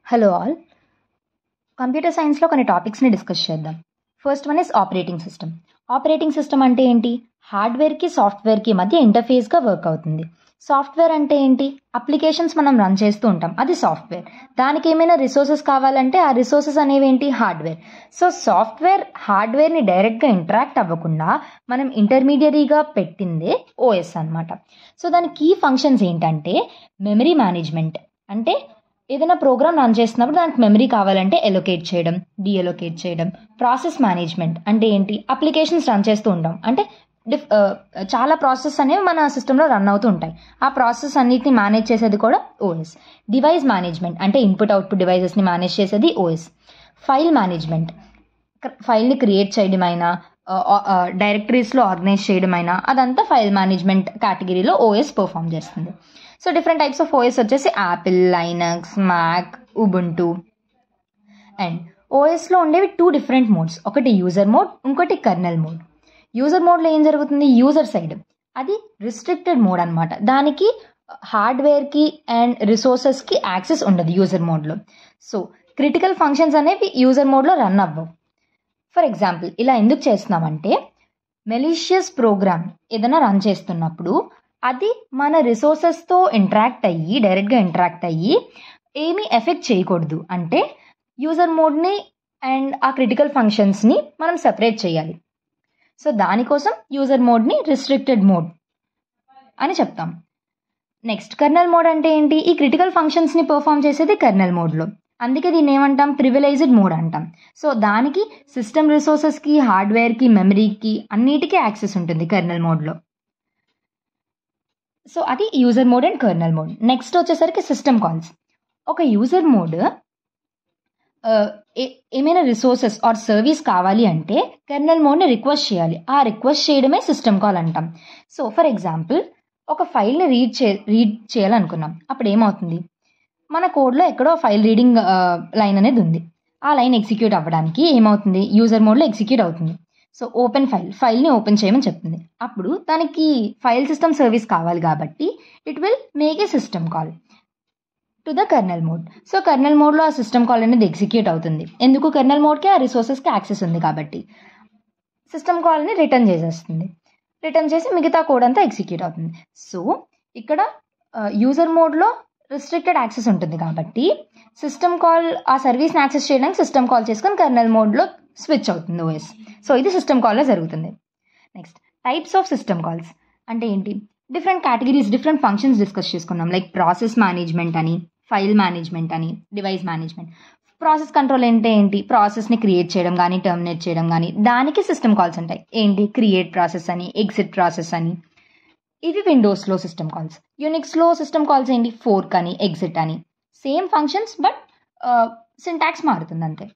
Hello all. Computer సైన్స్లో కొన్ని టాపిక్స్ని discuss చేద్దాం. First one is operating system. Operating system అంటే ఏంటి? హార్డ్వేర్కి సాఫ్ట్వేర్కి మధ్య ఇంటర్ఫేస్గా వర్క్ అవుతుంది. సాఫ్ట్వేర్ అంటే ఏంటి? అప్లికేషన్స్ మనం రన్ చేస్తూ ఉంటాం, అది సాఫ్ట్వేర్. దానికి ఏమైనా రిసోర్సెస్ కావాలంటే ఆ రిసోర్సెస్ అనేవి ఏంటి? హార్డ్వేర్. సో సాఫ్ట్వేర్ హార్డ్వేర్ని డైరెక్ట్గా ఇంటరాక్ట్ అవ్వకుండా మనం ఇంటర్మీడియరీగా పెట్టిందే ఓఎస్ అనమాట. సో దాని కీ ఫంక్షన్స్ ఏంటంటే మెమరీ మేనేజ్మెంట్, అంటే ఏదైనా ప్రోగ్రామ్ రన్ చేస్తున్నప్పుడు దానికి మెమరీ కావాలంటే ఎలొకేట్ చేయడం, డీఎలొకేట్ చేయడం. ప్రాసెస్ మేనేజ్మెంట్ అంటే ఏంటి? అప్లికేషన్స్ రన్ చేస్తూ ఉంటాం, అంటే చాలా ప్రాసెస్ అనేవి మన సిస్టంలో రన్ అవుతూ ఉంటాయి. ఆ ప్రాసెస్ అన్నిటిని మేనేజ్ చేసేది కూడా ఓఎస్. డివైస్ మేనేజ్మెంట్ అంటే ఇన్పుట్ అవుట్పుట్ డివైజెస్ని మేనేజ్ చేసేది ఓఎస్. ఫైల్ మేనేజ్మెంట్, ఫైల్ని క్రియేట్ చేయడమైనా డైరెక్టరీస్లో ఆర్గనైజ్ చేయడమైనా అదంతా ఫైల్ మేనేజ్మెంట్ కేటగిరీలో ఓఎస్ పర్ఫామ్ చేస్తుంది. So different types of OS వచ్చేసి Apple, Linux, Mac, Ubuntu. And ఓఎస్లో ఉండేవి 2 డిఫరెంట్ మోడ్స్, ఒకటి యూజర్ మోడ్, ఇంకోటి కర్నెల్ మోడ్. యూజర్ మోడ్లో ఏం జరుగుతుంది? యూజర్ సైడ్ అది రిస్ట్రిక్టెడ్ మోడ్ అనమాట. దానికి హార్డ్వేర్కి అండ్ రిసోర్సెస్కి యాక్సెస్ ఉండదు యూజర్ మోడ్లో. సో క్రిటికల్ ఫంక్షన్స్ అనేవి యూజర్ మోడ్లో రన్ అవ్వవు. ఫర్ ఎగ్జాంపుల్ ఇలా ఎందుకు చేస్తున్నామంటే మెలీషియస్ ప్రోగ్రామ్ ఏదైనా రన్ చేస్తున్నప్పుడు అది మన రిసోర్సెస్తో డైరెక్ట్గా ఇంటరాక్ట్ అయ్యి ఏమీ ఎఫెక్ట్ చేయకూడదు. అంటే యూజర్ మోడ్ని అండ్ ఆ క్రిటికల్ ఫంక్షన్స్ని మనం సెపరేట్ చేయాలి. సో దానికోసం యూజర్ మోడ్ని రిస్ట్రిక్టెడ్ మోడ్ అని చెప్తాం. నెక్స్ట్ కర్నల్ మోడ్ అంటే ఏంటి? ఈ క్రిటికల్ ఫంక్షన్స్ని పర్ఫామ్ చేసేది కర్నల్ మోడ్లో, అందుకే దీన్ని ఏమంటాం? ప్రివిలైజ్డ్ మోడ్ అంటాం. సో దానికి సిస్టమ్ రిసోర్సెస్కి, హార్డ్వేర్కి, మెమరీకి అన్నిటికీ యాక్సెస్ ఉంటుంది కర్నల్ మోడ్లో. సో అది user mode and colonel mode. Next వచ్చేసరికి సిస్టమ్ కాల్స్. ఒక యూజర్ మోడ్ ఏమైనా రిసోర్సెస్ ఆర్ సర్వీస్ కావాలి అంటే కర్నల్ మోడ్ని రిక్వెస్ట్ చేయాలి. ఆ రిక్వెస్ట్ చేయడమే సిస్టమ్ కాల్ అంటాం. సో ఫర్ ఎగ్జాంపుల్ ఒక ఫైల్ని రీడ్ చేయాలనుకున్నాం, అప్పుడు ఏమవుతుంది? మన కోడ్లో ఎక్కడో ఫైల్ రీడింగ్ లైన్ అనేది ఉంది. ఆ లైన్ ఎగ్జిక్యూట్ అవ్వడానికి ఏమవుతుంది? యూజర్ మోడ్లో ఎగ్జిక్యూట్ అవుతుంది. సో ఓపెన్ ఫైల్ని ఓపెన్ చేయమని చెప్తుంది. అప్పుడు దానికి ఫైల్ సిస్టమ్ సర్వీస్ కావాలి కాబట్టి it will make a system call to the colonel mode. So colonel మోడ్లో ఆ సిస్టమ్ కాల్ అనేది ఎగ్జిక్యూట్ అవుతుంది. ఎందుకు? కర్నల్ మోడ్కి ఆ రిసోర్సెస్కి యాక్సెస్ ఉంది కాబట్టి సిస్టమ్ కాల్ని రిటర్న్ చేసేస్తుంది. రిటర్న్ చేసి మిగతా కోడ్ అంతా ఎగ్జిక్యూట్ అవుతుంది. సో ఇక్కడ యూజర్ మోడ్లో రిస్ట్రిక్టెడ్ యాక్సెస్ ఉంటుంది కాబట్టి సిస్టమ్ కాల్ ఆ సర్వీస్ని యాక్సెస్ చేయడానికి సిస్టమ్ కాల్ చేసుకొని కర్నల్ మోడ్లో స్విచ్ అవుతుంది ఓఎస్. సో ఇది సిస్టమ్ కాల్లో జరుగుతుంది. Next types of system calls అంటే ఏంటి? Different categories, different functions discuss చేసుకున్నాం. లైక్ ప్రాసెస్ మేనేజ్మెంట్ అని, ఫైల్ మేనేజ్మెంట్ అని, డివైస్ మేనేజ్మెంట్. ప్రాసెస్ కంట్రోల్ అంటే ఏంటి? ప్రాసెస్ని క్రియేట్ చేయడం కానీ టర్మినేట్ చేయడం కానీ దానికి సిస్టమ్ కాల్స్ ఉంటాయి. ఏంటి? క్రియేట్ ప్రాసెస్ అని, ఎగ్జిట్ ప్రాసెస్ అని. ఇవి విండోస్లో సిస్టమ్ కాల్స్. యూనిక్స్లో సిస్టమ్ కాల్స్ ఏంటి? ఫోర్క్ అని, ఎగ్జిట్ అని. సేమ్ ఫంక్షన్స్ బట్ సింటాక్స్ మారుతుంది అంతే.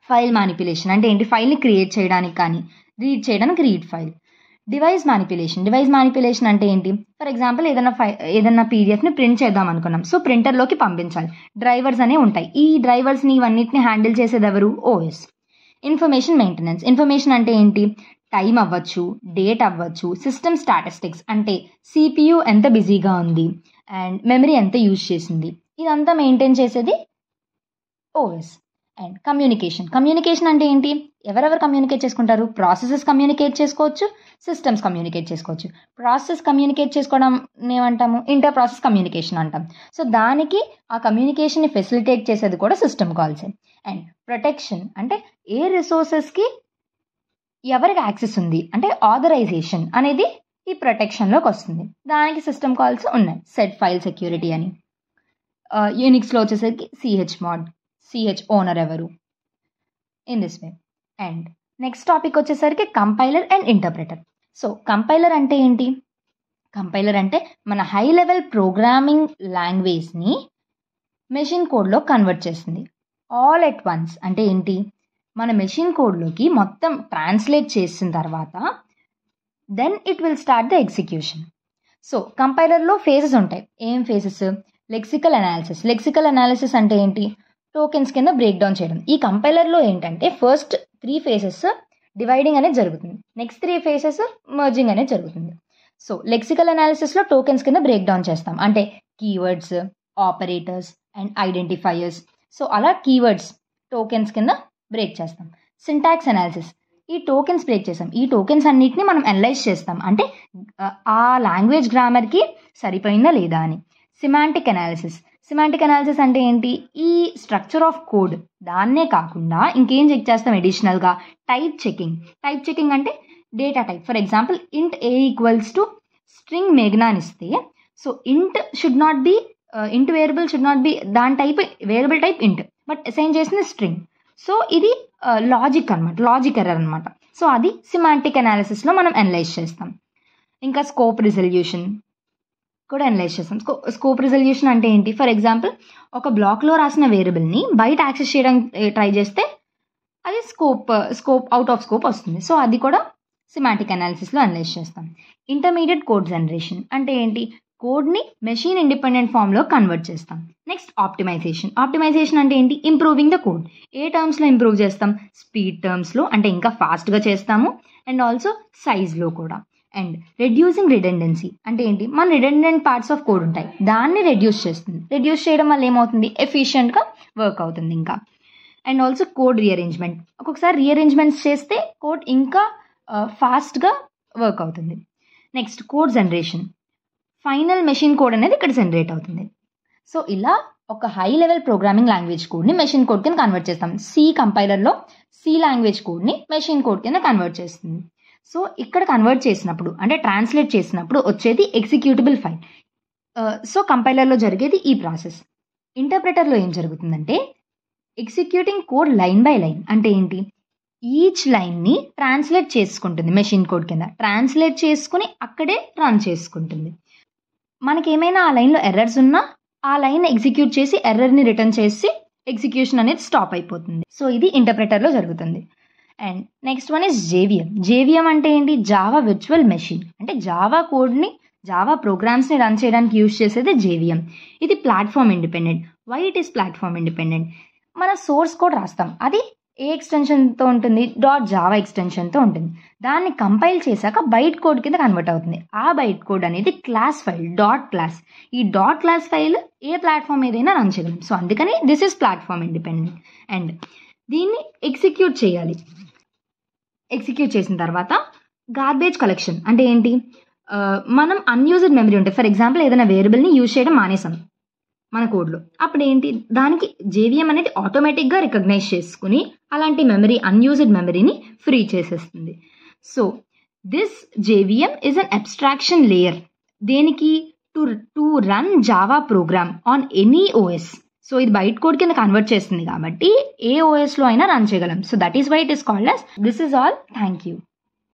ఫైల్ మ్యానిపులేషన్ అంటే ఏంటి? ఫైల్ని క్రియేట్ చేయడానికి కానీ రీడ్ చేయడానికి రీడ్ ఫైల్. డివైస్ మ్యానిపులేషన్ అంటే ఏంటి? ఫర్ ఎగ్జాంపుల్ ఏదైనా పీడిఎఫ్ని ప్రింట్ చేద్దాం అనుకున్నాం. సో ప్రింటర్లోకి పంపించాలి. డ్రైవర్స్ అనేవి ఉంటాయి. ఈ డ్రైవర్స్ని ఇవన్నిటిని హ్యాండిల్ చేసేది ఎవరు? ఓఎస్. Information maintenance. ఇన్ఫర్మేషన్ అంటే ఏంటి? టైం అవ్వచ్చు, డేట్ అవ్వచ్చు, సిస్టమ్ స్టాటిస్టిక్స్ అంటే సిపియు ఎంత బిజీగా ఉంది అండ్ మెమరీ ఎంత యూజ్ చేసింది, ఇదంతా మెయింటైన్ చేసేది ఓఎస్. అండ్ కమ్యూనికేషన్ అంటే ఏంటి? ఎవరెవరు కమ్యూనికేట్ చేసుకుంటారు? ప్రాసెసెస్ కమ్యూనికేట్ చేసుకోవచ్చు, సిస్టమ్స్ కమ్యూనికేట్ చేసుకోవచ్చు. ప్రాసెస్ కమ్యూనికేట్ చేసుకోవడం ఏమంటాము? ఇంటర్ ప్రాసెస్ కమ్యూనికేషన్ అంటాం. సో దానికి ఆ కమ్యూనికేషన్ని ఫెసిలిటేట్ చేసేది కూడా సిస్టమ్ కాల్సే. అండ్ ప్రొటెక్షన్ అంటే ఏ రిసోర్సెస్కి ఎవరికి యాక్సెస్ ఉంది అంటే ఆథరైజేషన్ అనేది ఈ ప్రొటెక్షన్లోకి వస్తుంది. దానికి సిస్టమ్ కాల్స్ ఉన్నాయి. సెట్ ఫైల్ సెక్యూరిటీ అని. యూనిక్స్లో వచ్చేసరికి సిహెచ్ ఓనర్ ఎవరు, in this way. And next topic వచ్చేసరికి compiler and interpreter. So compiler అంటే ఏంటి? కంపైలర్ అంటే మన హై లెవెల్ ప్రోగ్రామింగ్ లాంగ్వేజ్ని మెషిన్ కోడ్లో కన్వర్ట్ చేస్తుంది. ఆల్ ఎట్ వన్స్ అంటే ఏంటి? మన మెషిన్ కోడ్లోకి మొత్తం ట్రాన్స్లేట్ చేసిన తర్వాత then it will start the execution. So కంపైలర్లో ఫేజెస్ ఉంటాయి. ఏం ఫేజెస్? లెక్సికల్ అనాలిసిస్ అంటే ఏంటి? టోకెన్స్ కింద బ్రేక్ డౌన్ చేయడం. ఈ కంపైలర్లో ఏంటంటే ఫస్ట్ 3 ఫేజెస్ డివైడింగ్ అనేది జరుగుతుంది, నెక్స్ట్ 3 ఫేజెస్ మర్జింగ్ అనేది జరుగుతుంది. సో లెక్సికల్ అనాలిసిస్లో టోకెన్స్ కింద బ్రేక్ డౌన్ చేస్తాం, అంటే keywords, operators and identifiers. So అలా కీవర్డ్స్ టోకెన్స్ కింద బ్రేక్ చేస్తాం. సింటాక్స్ అనాలిసిస్, ఈ టోకెన్స్ బ్రేక్ చేస్తాం. ఈ టోకెన్స్ అన్నిటిని మనం అనలైజ్ చేస్తాం, అంటే ఆ లాంగ్వేజ్ గ్రామర్కి సరిపోయిందా లేదా అని. సిమాంటిక్ అనాలిసిస్, సిమాంటిక్ అనాలిసిస్ అంటే ఏంటి, ఈ స్ట్రక్చర్ ఆఫ్ కోడ్ దాన్నే కాకుండా ఇంకేం చెక్ చేస్తాం అడిషనల్గా, టైప్ చెకింగ్ అంటే డేటా టైప్. ఫర్ ఎగ్జాంపుల్ ఇంట్ ఏ ఈక్వల్స్ టు స్ట్రింగ్ మేఘనా అని ఇస్తే, సో ఇంట్ షుడ్ నాట్ బి ఇంట్ వేరియబుల్ షుడ్ నాట్ బి దాని టైప్ వేరియబుల్ టైప్ ఇంట్, బట్ అసైన్ చేసిన స్ట్రింగ్. సో ఇది లాజిక్ అనమాట, లాజిక్ ఎర్రర్ అనమాట. సో అది సిమాంటిక్ అనాలిసిస్లో మనం అనలైజ్ చేస్తాం. ఇంకా స్కోప్ రిజల్యూషన్ కూడా అనలైజ్ చేస్తాం. స్కోప్ రిజల్యూషన్ అంటే ఏంటి, ఫర్ ఎగ్జాంపుల్ ఒక బ్లాక్లో రాసిన వేరియబుల్ని బయట యాక్సెస్ చేయడానికి ట్రై చేస్తే అది స్కోప్ అవుట్ ఆఫ్ స్కోప్ వస్తుంది. సో అది కూడా సిమాంటిక్ అనాలిసిస్లో అనలైజ్ చేస్తాం. ఇంటర్మీడియట్ కోడ్ జనరేషన్ అంటే ఏంటి, కోడ్ని మెషిన్ ఇండిపెండెంట్ ఫామ్లో కన్వర్ట్ చేస్తాం. నెక్స్ట్ ఆప్టిమైజేషన్ అంటే ఏంటి, ఇంప్రూవింగ్ ద కోడ్. ఏ టర్మ్స్లో ఇంప్రూవ్ చేస్తాం, స్పీడ్ టర్మ్స్లో అంటే ఇంకా ఫాస్ట్గా చేస్తాము, అండ్ ఆల్సో సైజ్లో కూడా. అండ్ రెడ్యూసింగ్ రిడెండెన్సీ అంటే ఏంటి, మన రిడెండెంట్ పార్ట్స్ ఆఫ్ కోడ్ ఉంటాయి, దాన్ని రెడ్యూస్ చేస్తుంది. రెడ్యూస్ చేయడం వల్ల ఏమవుతుంది, ఎఫిషియెంట్గా వర్క్ అవుతుంది ఇంకా. అండ్ ఆల్సో కోడ్ రీఅరేంజ్మెంట్, ఒక్కొక్కసారి రీఅరేంజ్మెంట్స్ చేస్తే కోడ్ ఇంకా ఫాస్ట్గా వర్క్ అవుతుంది. Next code generation, final machine code అనేది ఇక్కడ జనరేట్ అవుతుంది. సో ఇలా ఒక హై లెవెల్ ప్రోగ్రామింగ్ లాంగ్వేజ్ కోడ్ని మెషిన్ కోడ్ కింద కన్వర్ట్ చేస్తాం. సి కంపైలర్లో సి లాంగ్వేజ్ కోడ్ని మెషిన్ కోడ్ కింద కన్వర్ట్ చేస్తుంది. సో ఇక్కడ కన్వర్ట్ చేసినప్పుడు అంటే ట్రాన్స్లేట్ చేసినప్పుడు వచ్చేది ఎగ్జిక్యూటబుల్ ఫైల్. సో కంపైలర్లో జరిగేది ఈ ప్రాసెస్. ఇంటర్ప్రెటర్లో ఏం జరుగుతుందంటే executing code line by line అంటే ఏంటి, ఈచ్ లైన్ని ట్రాన్స్లేట్ చేసుకుంటుంది, మెషిన్ కోడ్ కింద ట్రాన్స్లేట్ చేసుకుని అక్కడే రన్ చేసుకుంటుంది. మనకేమైనా ఆ లైన్లో ఎర్రర్స్ ఉన్నా ఆ లైన్ ఎగ్జిక్యూట్ చేసి ఎర్రర్ని రిటర్న్ చేసి ఎగ్జిక్యూషన్ అనేది స్టాప్ అయిపోతుంది. సో ఇది ఇంటర్ప్రెటర్లో జరుగుతుంది. And next one is JVM అంటే ఏంటి, జావా విర్చువల్ మెషిన్ అంటే జావా కోడ్ని జావా ప్రోగ్రామ్స్ని రన్ చేయడానికి యూజ్ చేసేది జేవిఎం. ఇది platform independent. Why it is platform independent, మన సోర్స్ కోడ్ రాస్తాం, అది ఏ ఎక్స్టెన్షన్తో ఉంటుంది, .java ఎక్స్టెన్షన్తో ఉంటుంది. దాన్ని కంపైల్ చేశాక బైట్ కోడ్ కింద కన్వర్ట్ అవుతుంది. ఆ బైట్ కోడ్ అనేది క్లాస్ ఫైల్, .class. ఈ .class ఫైల్ ఏ ప్లాట్ఫామ్ ఏదైనా రన్ చేయగలం. సో అందుకని this is platform independent. And దీన్ని ఎగ్జిక్యూట్ చేయాలి. ఎగ్జిక్యూట్ చేసిన తర్వాత గార్బేజ్ కలెక్షన్ అంటే ఏంటి, మనం అన్యూజ్డ్ మెమరీ ఉంటుంది. ఫర్ ఎగ్జాంపుల్ ఏదైనా వేరియబుల్ని యూజ్ చేయడం మానేసాం మన కోడ్లో, అప్పుడు ఏంటి, దానికి జేవిఎం అనేది ఆటోమేటిక్గా రికగ్నైజ్ చేసుకుని అలాంటి మెమరీ, అన్యూజ్డ్ మెమరీని ఫ్రీ చేసేస్తుంది. So this JVM is an abstraction layer. దేనికి, to run Java program on any OS. So ఇది బైట్ కోడ్ కింద కన్వర్ట్ చేస్తుంది కాబట్టి ఏ ఓఎస్లో అయినా రన్ చేయగలం. So that is why it is called as. This is all. Thank you.